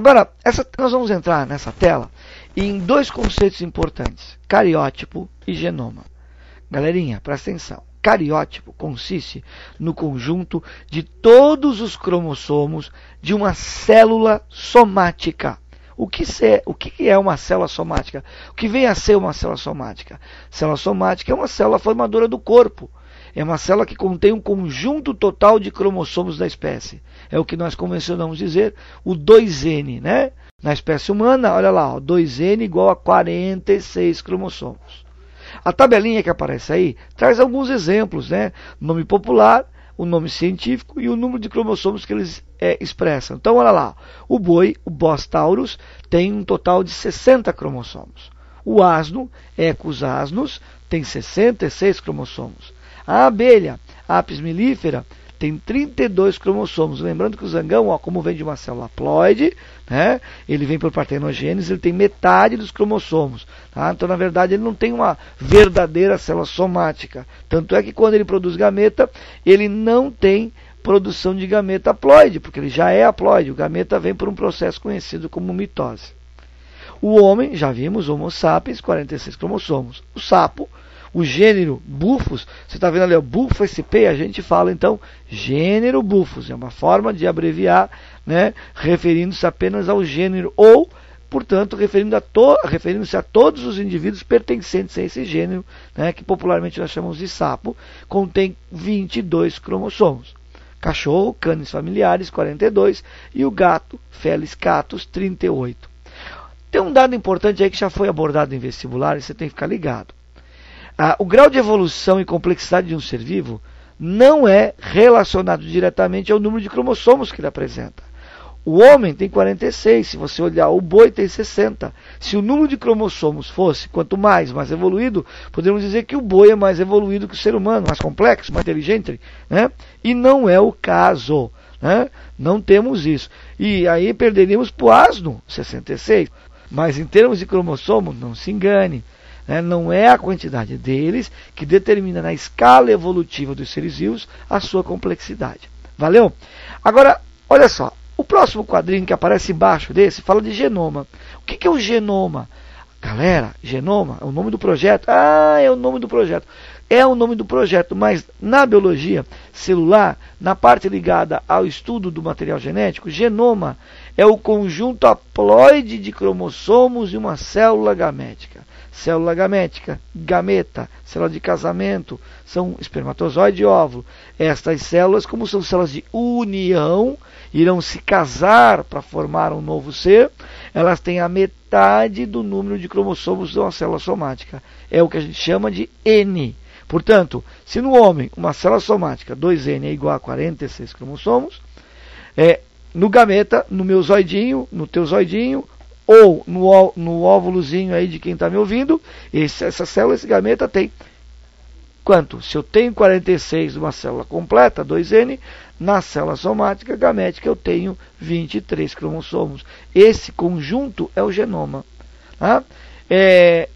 Agora, nós vamos entrar nessa tela em dois conceitos importantes, cariótipo e genoma. Galerinha, presta atenção. Cariótipo consiste no conjunto de todos os cromossomos de uma célula somática. O que é uma célula somática? O que vem a ser uma célula somática? Célula somática é uma célula formadora do corpo. É uma célula que contém um conjunto total de cromossomos da espécie. É o que nós convencionamos dizer o 2N, né? Na espécie humana, olha lá, ó, 2N igual a 46 cromossomos. A tabelinha que aparece aí traz alguns exemplos, né? Nome popular, o nome científico e o número de cromossomos que eles expressam. Então, olha lá, o boi, o Bos taurus, tem um total de 60 cromossomos. O asno, Equus asnus, tem 66 cromossomos. A abelha, Apis mellifera, tem 32 cromossomos. Lembrando que o zangão, ó, como vem de uma célula haploide, né, ele vem por partenogênese, ele tem metade dos cromossomos. Tá? Então, na verdade, ele não tem uma verdadeira célula somática. Tanto é que quando ele produz gameta, ele não tem produção de gameta haploide, porque ele já é haploide. O gameta vem por um processo conhecido como mitose. O homem, já vimos, Homo sapiens, 46 cromossomos. O sapo, o gênero Bufos, você está vendo ali, o Bufo SP, a gente fala então gênero Bufos, é uma forma de abreviar, né, referindo-se apenas ao gênero ou, portanto, referindo-se a todos os indivíduos pertencentes a esse gênero, né, que popularmente nós chamamos de sapo, contém 22 cromossomos. Cachorro, canis familiares, 42, e o gato, Felis catus, 38. Tem um dado importante aí que já foi abordado em vestibular e você tem que ficar ligado. O grau de evolução e complexidade de um ser vivo não é relacionado diretamente ao número de cromossomos que ele apresenta. O homem tem 46, se você olhar, o boi tem 60. Se o número de cromossomos fosse, quanto mais evoluído, poderíamos dizer que o boi é mais evoluído que o ser humano, mais complexo, mais inteligente, né? E não é o caso, né? Não temos isso. E aí perderíamos para o asno, 66. Mas em termos de cromossomo, não se engane. Não é a quantidade deles que determina na escala evolutiva dos seres vivos a sua complexidade. Valeu? Agora, olha só, o próximo quadrinho que aparece embaixo desse fala de genoma. O que é o genoma? Galera, genoma é o nome do projeto? É o nome do projeto. É o nome do projeto, mas na biologia celular, na parte ligada ao estudo do material genético, genoma é o conjunto haploide de cromossomos de uma célula gamética. Célula gamética, gameta, célula de casamento, são espermatozoide e óvulo. Estas células, como são células de união, irão se casar para formar um novo ser, elas têm a metade do número de cromossomos de uma célula somática. É o que a gente chama de N. Portanto, se no homem uma célula somática 2N é igual a 46 cromossomos, no gameta, no meu zoidinho, no teu zoidinho, ou no óvulozinho aí de quem está me ouvindo, essa célula, esse gameta tem quanto? Se eu tenho 46 numa célula completa, 2N, na célula somática gamética eu tenho 23 cromossomos. Esse conjunto é o genoma. Tá?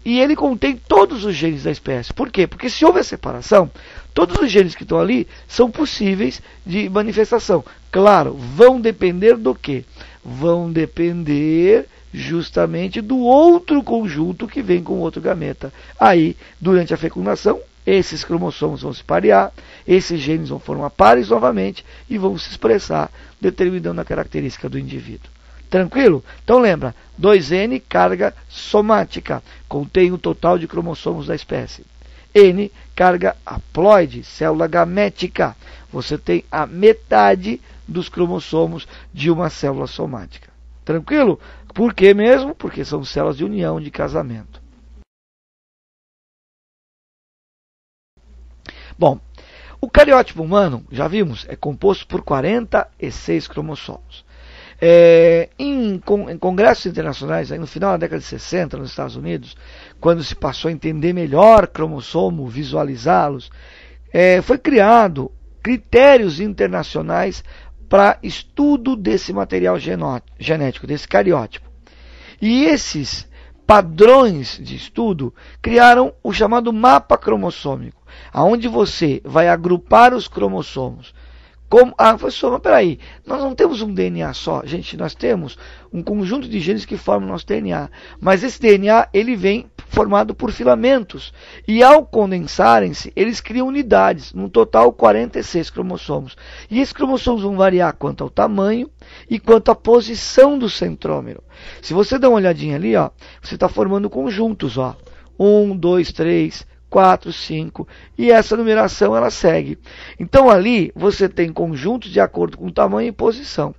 E ele contém todos os genes da espécie. Por quê? Porque se houver separação, todos os genes que estão ali são possíveis de manifestação. Claro, vão depender do quê? Vão depender justamente do outro conjunto que vem com o outro gameta. Aí, durante a fecundação, esses cromossomos vão se parear, esses genes vão formar pares novamente e vão se expressar, determinando a característica do indivíduo. Tranquilo? Então lembra, 2N, carga somática, contém o total de cromossomos da espécie. N, carga haploide, célula gamética, você tem a metade dos cromossomos de uma célula somática. Tranquilo? Por que mesmo? Porque são células de união, de casamento. Bom, o cariótipo humano, já vimos, é composto por 46 cromossomos. Em congressos internacionais, aí no final da década de 60, nos Estados Unidos, quando se passou a entender melhor cromossomo, visualizá-los, foi criado critérios internacionais para estudo desse material genético, desse cariótipo. E esses padrões de estudo criaram o chamado mapa cromossômico, onde você vai agrupar os cromossomos Professor, mas peraí, nós não temos um DNA só. Gente, nós temos um conjunto de genes que formam o nosso DNA. Mas esse DNA, ele vem formado por filamentos. E ao condensarem-se, eles criam unidades. No total, 46 cromossomos. E esses cromossomos vão variar quanto ao tamanho e quanto à posição do centrômero. Se você dá uma olhadinha ali, ó, você está formando conjuntos. Ó. 1, 2, 3... 4, 5, e essa numeração ela segue. Então ali você tem conjuntos de acordo com tamanho e posição.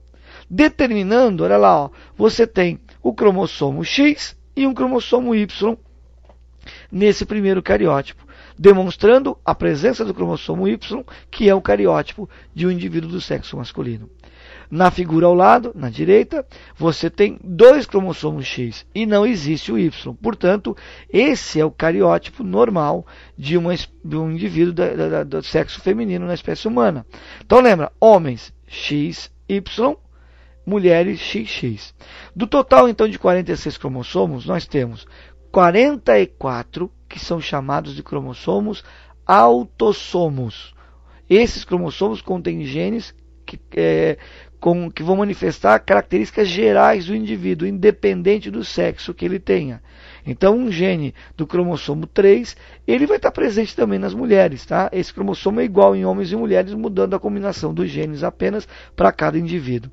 Determinando, olha lá, ó, você tem o cromossomo X e um cromossomo Y nesse primeiro cariótipo, demonstrando a presença do cromossomo Y, que é o cariótipo de um indivíduo do sexo masculino. Na figura ao lado, na direita, você tem 2 cromossomos X e não existe o Y. Portanto, esse é o cariótipo normal de um indivíduo do sexo feminino na espécie humana. Então lembra, homens XY, mulheres XX. Do total então de 46 cromossomos, nós temos 44 que são chamados de cromossomos autossomos. Esses cromossomos contêm genes que vão manifestar características gerais do indivíduo, independente do sexo que ele tenha. Então, um gene do cromossomo 3, ele vai estar presente também nas mulheres. Tá? Esse cromossomo é igual em homens e mulheres, mudando a combinação dos genes apenas para cada indivíduo.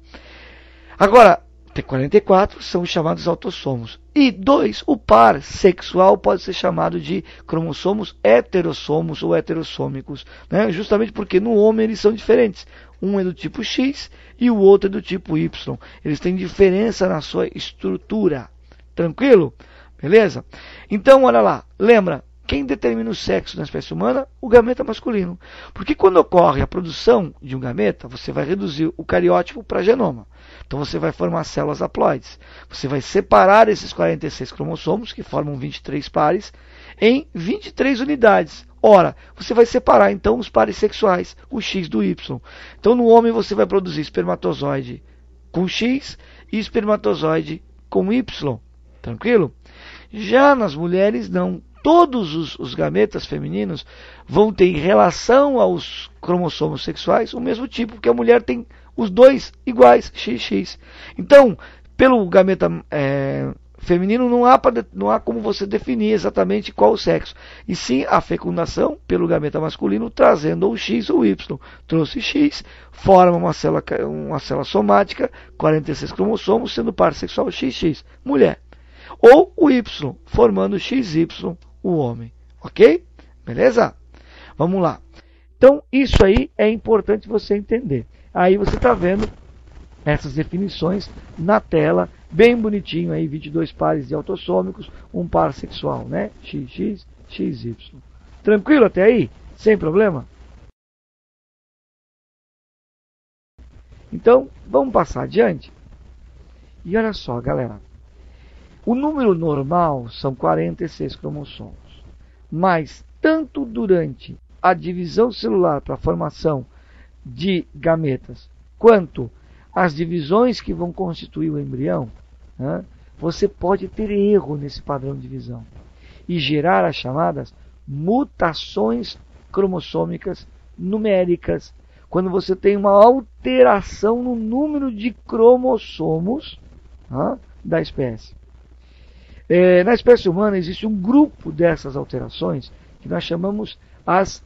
Agora, tem 44, são chamados autossomos. E 2, o par sexual pode ser chamado de cromossomos heterossomos ou heterossômicos, né? Justamente porque no homem eles são diferentes. Um é do tipo X e o outro é do tipo Y. Eles têm diferença na sua estrutura. Tranquilo? Beleza? Então, olha lá. Lembra, quem determina o sexo na espécie humana? O gameta masculino. Porque quando ocorre a produção de um gameta, você vai reduzir o cariótipo para genoma. Então você vai formar células haploides. Você vai separar esses 46 cromossomos, que formam 23 pares, em 23 unidades. Ora, você vai separar então os pares sexuais, o X do Y. Então no homem você vai produzir espermatozoide com X e espermatozoide com Y. Tranquilo? Já nas mulheres não. Todos os gametas femininos vão ter em relação aos cromossomos sexuais o mesmo tipo, porque a mulher tem os dois iguais, XX. Então, pelo gameta feminino não há como você definir exatamente qual o sexo. E sim a fecundação pelo gameta masculino trazendo o X ou o Y. Trouxe X, forma uma célula somática, 46 cromossomos, sendo par sexual XX, mulher. Ou o Y, formando XY, o homem. Ok? Beleza? Vamos lá. Então, isso aí é importante você entender. Aí você está vendo essas definições na tela, bem bonitinho aí, 22 pares de autossômicos, um par sexual, né? XX, XY. Tranquilo até aí? Sem problema? Então, vamos passar adiante. E olha só, galera. O número normal são 46 cromossomos, mas tanto durante a divisão celular para a formação de gametas, quanto as divisões que vão constituir o embrião, né, você pode ter erro nesse padrão de divisão e gerar as chamadas mutações cromossômicas numéricas, quando você tem uma alteração no número de cromossomos da espécie. Na espécie humana existe um grupo dessas alterações que nós chamamos as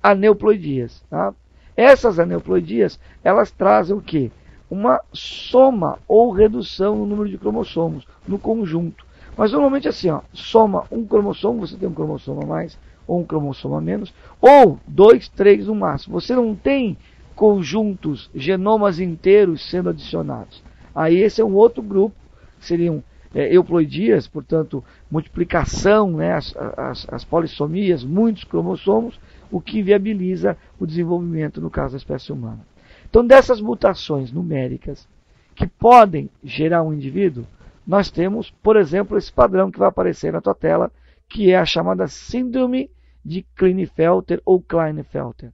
aneuploidias. Tá? Essas aneuploidias, elas trazem o quê? Uma soma ou redução no número de cromossomos, no conjunto. Mas normalmente assim, ó, soma um cromossomo, você tem um cromossomo a mais, ou um cromossomo a menos, ou 2, 3 no máximo. Você não tem conjuntos, genomas inteiros sendo adicionados. Aí esse é um outro grupo, seriam euploidias, portanto, multiplicação, né, as polissomias, muitos cromossomos, o que viabiliza o desenvolvimento, no caso da espécie humana. Então, dessas mutações numéricas que podem gerar um indivíduo, nós temos, por exemplo, esse padrão que vai aparecer na tua tela, que é a chamada síndrome de Klinefelter ou Klinefelter.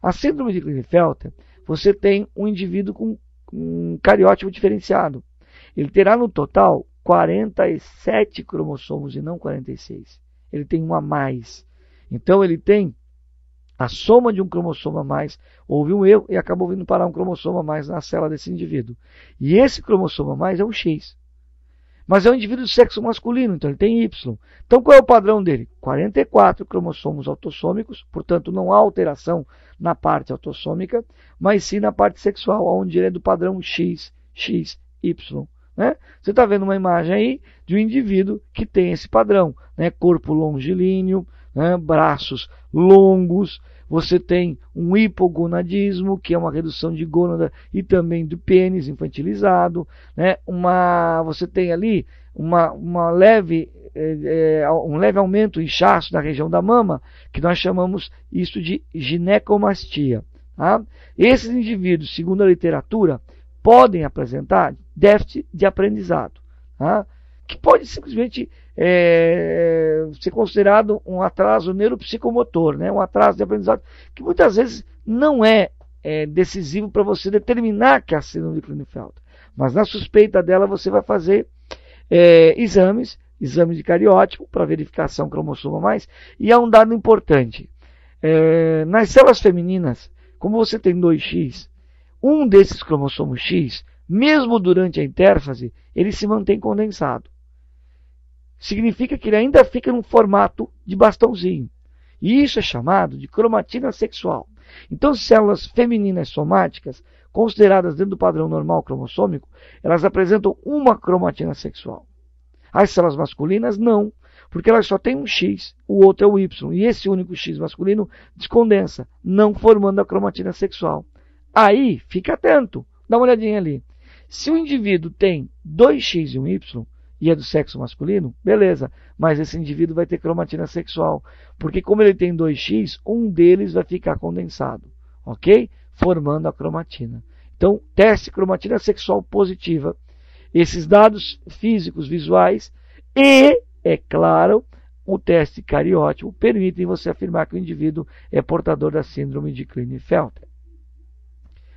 A síndrome de Klinefelter, você tem um indivíduo com um cariótipo diferenciado. Ele terá no total 47 cromossomos e não 46. Ele tem um a mais. Então ele tem a soma de um cromossomo a mais, houve um erro e acabou vindo parar um cromossomo a mais na célula desse indivíduo. E esse cromossomo a mais é o X. Mas é um indivíduo de sexo masculino, então ele tem Y. Então qual é o padrão dele? 44 cromossomos autossômicos, portanto não há alteração na parte autossômica, mas sim na parte sexual, onde ele é do padrão X, X, Y. Né? Você está vendo uma imagem aí de um indivíduo que tem esse padrão, né? Corpo longilíneo, né? Braços longos, você tem um hipogonadismo, que é uma redução de gônada e também do pênis infantilizado, né? Você tem ali um leve aumento, inchaço na região da mama, que nós chamamos isso de ginecomastia. Tá? Esses indivíduos, segundo a literatura, podem apresentar déficit de aprendizado, tá? Que pode simplesmente ser considerado um atraso neuropsicomotor, né? Um atraso de aprendizado que muitas vezes não é decisivo para você determinar que é a síndrome de Klinefelter. Mas na suspeita dela você vai fazer exame de cariótipo para verificação cromossomo a mais, e há um dado importante. Nas células femininas, como você tem 2X, um desses cromossomos X, mesmo durante a intérfase, ele se mantém condensado. Significa que ele ainda fica num formato de bastãozinho. E isso é chamado de cromatina sexual. Então, células femininas somáticas, consideradas dentro do padrão normal cromossômico, elas apresentam uma cromatina sexual. As células masculinas não, porque elas só têm um X, o outro é o Y. E esse único X masculino descondensa, não formando a cromatina sexual. Aí, fica atento, dá uma olhadinha ali. Se o indivíduo tem 2X e um Y, e é do sexo masculino, beleza, mas esse indivíduo vai ter cromatina sexual, porque como ele tem 2X, um deles vai ficar condensado, ok? Formando a cromatina. Então, teste cromatina sexual positiva, esses dados físicos, visuais e, é claro, o teste cariótipo permitem você afirmar que o indivíduo é portador da síndrome de Klinefelter.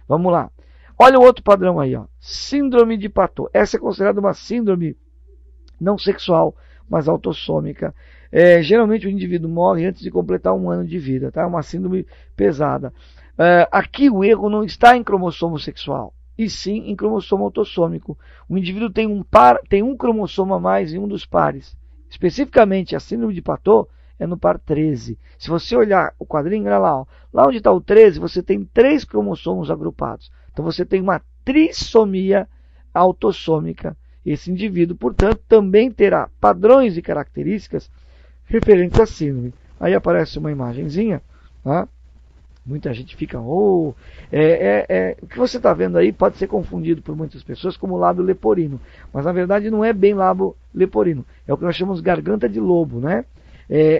Vamos lá. Olha o outro padrão aí, ó. Síndrome de Patot. Essa é considerada uma síndrome não sexual, mas autossômica. Geralmente o indivíduo morre antes de completar um ano de vida, tá? É uma síndrome pesada. Aqui o erro não está em cromossomo sexual, e sim em cromossomo autossômico. O indivíduo tem um cromossomo a mais em um dos pares. Especificamente a síndrome de Patot é no par 13. Se você olhar o quadrinho, olha lá, ó. Lá onde está o 13, você tem 3 cromossomos agrupados. Então você tem uma trissomia autossômica. Esse indivíduo, portanto, também terá padrões e características referentes à síndrome. Aí aparece uma imagenzinha, tá? Muita gente fica, o que você está vendo aí pode ser confundido por muitas pessoas como lábio leporino, mas na verdade não é bem lábio leporino, é o que nós chamamos garganta de lobo, né?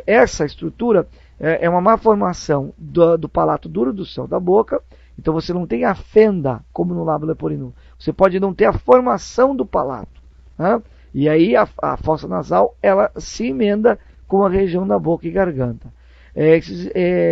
Essa estrutura é uma malformação do palato duro do céu da boca. Então você não tem a fenda como no lábio leporino. Você pode não ter a formação do palato, né? E aí a fossa nasal ela se emenda com a região da boca e garganta. Esses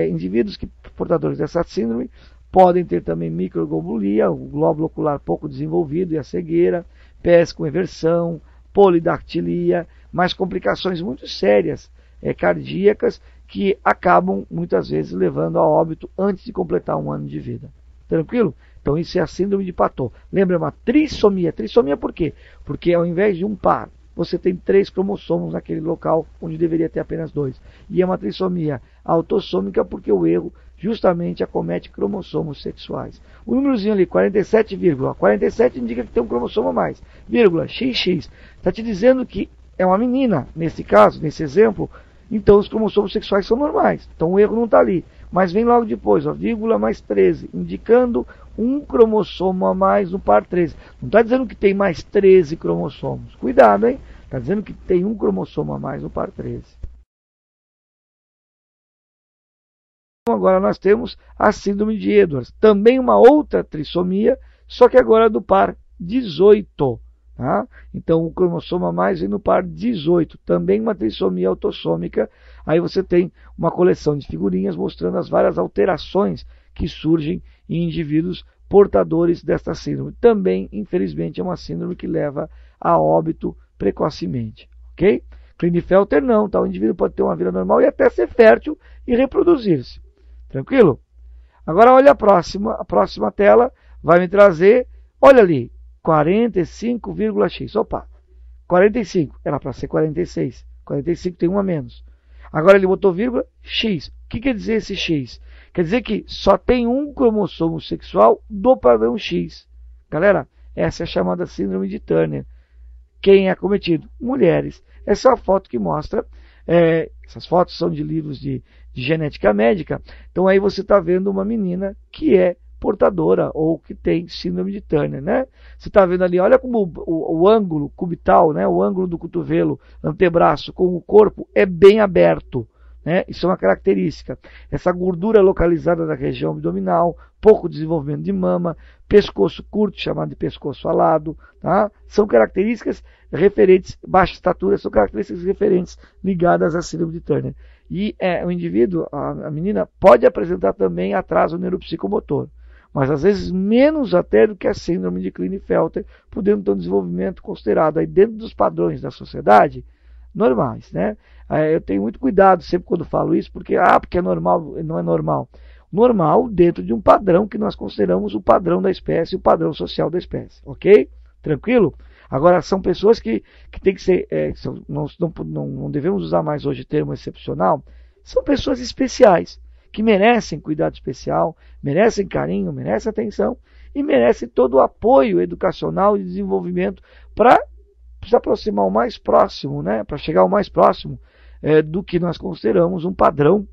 indivíduos portadores dessa síndrome podem ter também microglobulia, o glóbulo ocular pouco desenvolvido e a cegueira, pés com eversão, polidactilia, mas complicações muito sérias cardíacas que acabam muitas vezes levando a óbito antes de completar um ano de vida. Tranquilo? Então isso é a síndrome de Patot. Lembra, é uma trissomia. Trissomia por quê? Porque ao invés de um par, você tem 3 cromossomos naquele local onde deveria ter apenas 2. E é uma trissomia autossômica porque o erro justamente acomete cromossomos sexuais. O númerozinho ali, 47, 47 indica que tem um cromossomo a mais, vírgula, XX. Está te dizendo que é uma menina, nesse caso, nesse exemplo. Então os cromossomos sexuais são normais. Então o erro não está ali. Mas vem logo depois, ó, vírgula mais 13, indicando um cromossomo a mais no par 13. Não está dizendo que tem mais 13 cromossomos. Cuidado, hein? Está dizendo que tem um cromossomo a mais no par 13. Então, agora nós temos a síndrome de Edwards. Também uma outra trissomia, só que agora do par 18. Tá? Então o cromossomo a mais vem no par 18, também uma trissomia autossômica. Aí você tem uma coleção de figurinhas mostrando as várias alterações que surgem em indivíduos portadores desta síndrome. Também, infelizmente, é uma síndrome que leva a óbito precocemente. Ok? Klinefelter não, tá? O indivíduo pode ter uma vida normal e até ser fértil e reproduzir-se. Tranquilo? Agora olha a próxima tela vai me trazer, olha ali, 45,x. Opa, 45, era para ser 46. 45 tem um a menos. Agora ele botou vírgula, x. O que quer dizer esse x? Quer dizer que só tem um cromossomo sexual do padrão X. Galera, essa é a chamada síndrome de Turner. Quem é acometido? Mulheres. Essa é a foto que mostra, essas fotos são de livros de genética médica, então aí você está vendo uma menina que é portadora ou que tem síndrome de Turner, né? Você está vendo ali, olha como o ângulo cubital, né? O ângulo do cotovelo, antebraço com o corpo é bem aberto. Né? Isso é uma característica. Essa gordura localizada na região abdominal, pouco desenvolvimento de mama, pescoço curto, chamado de pescoço alado, tá? São características referentes, baixa estatura, são características referentes ligadas à síndrome de Turner. E o indivíduo, a menina, pode apresentar também atraso neuropsicomotor, mas às vezes menos até do que a síndrome de Klinefelter, podendo ter um desenvolvimento considerado aí dentro dos padrões da sociedade, normais, né? Eu tenho muito cuidado sempre quando falo isso, porque é normal, não é normal. Normal dentro de um padrão que nós consideramos o padrão da espécie, o padrão social da espécie, ok? Tranquilo? Agora, são pessoas que tem que ser, não devemos usar mais hoje o termo excepcional, são pessoas especiais, que merecem cuidado especial, merecem carinho, merecem atenção e merecem todo o apoio educacional e desenvolvimento para se aproximar o mais próximo, né? Para chegar ao mais próximo do que nós consideramos um padrão,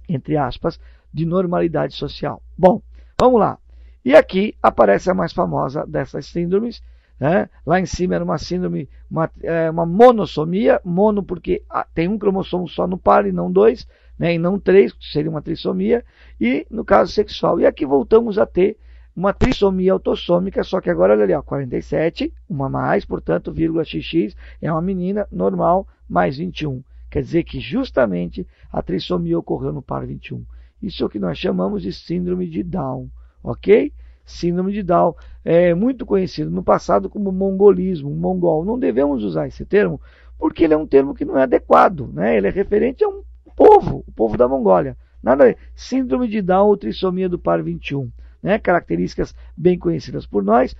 entre aspas, de normalidade social. Bom, vamos lá. E aqui aparece a mais famosa dessas síndromes. Né? Lá em cima era uma síndrome, uma monossomia, mono porque tem um cromossomo só no par e não dois, né? E não três, seria uma trissomia, e no caso sexual. E aqui voltamos a ter uma trissomia autossômica, só que agora olha ali, ó, 47, uma mais, portanto, vírgula XX é uma menina normal, mais 21. Quer dizer que justamente a trissomia ocorreu no par 21. Isso é o que nós chamamos de síndrome de Down, ok? Síndrome de Down é muito conhecido no passado como mongolismo, mongol. Não devemos usar esse termo porque ele é um termo que não é adequado, né? Ele é referente a um povo, o povo da Mongólia. Nada a ver. Síndrome de Down ou trissomia do par 21. Né, características bem conhecidas por nós,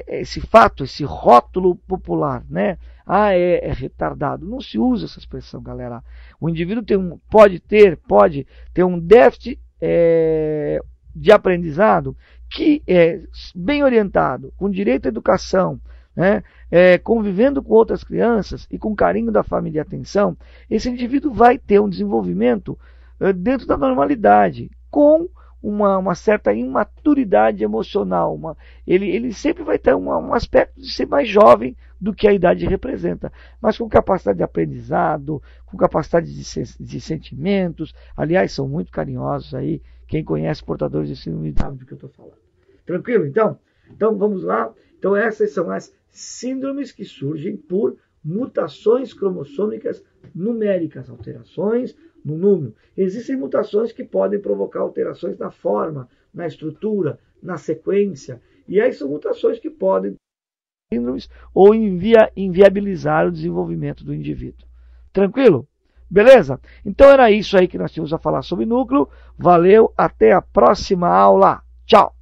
esse fato, esse rótulo popular, né, é retardado, não se usa essa expressão, galera. O indivíduo pode ter um déficit de aprendizado que é bem orientado, com direito à educação, né, convivendo com outras crianças e com carinho da família e atenção, esse indivíduo vai ter um desenvolvimento dentro da normalidade, com uma certa imaturidade emocional. Ele sempre vai ter um aspecto de ser mais jovem do que a idade representa, mas com capacidade de aprendizado, com capacidade de sentimentos. Aliás, são muito carinhosos aí, quem conhece portadores de síndrome de Down do que eu estou falando. Tranquilo, então? Então vamos lá. Então essas são as síndromes que surgem por mutações cromossômicas numéricas, alterações no número. Existem mutações que podem provocar alterações na forma, na estrutura, na sequência, e aí são mutações que podem síndromes ou inviabilizar o desenvolvimento do indivíduo. Tranquilo? Beleza? Então era isso aí que nós tínhamos a falar sobre núcleo. Valeu, até a próxima aula. Tchau!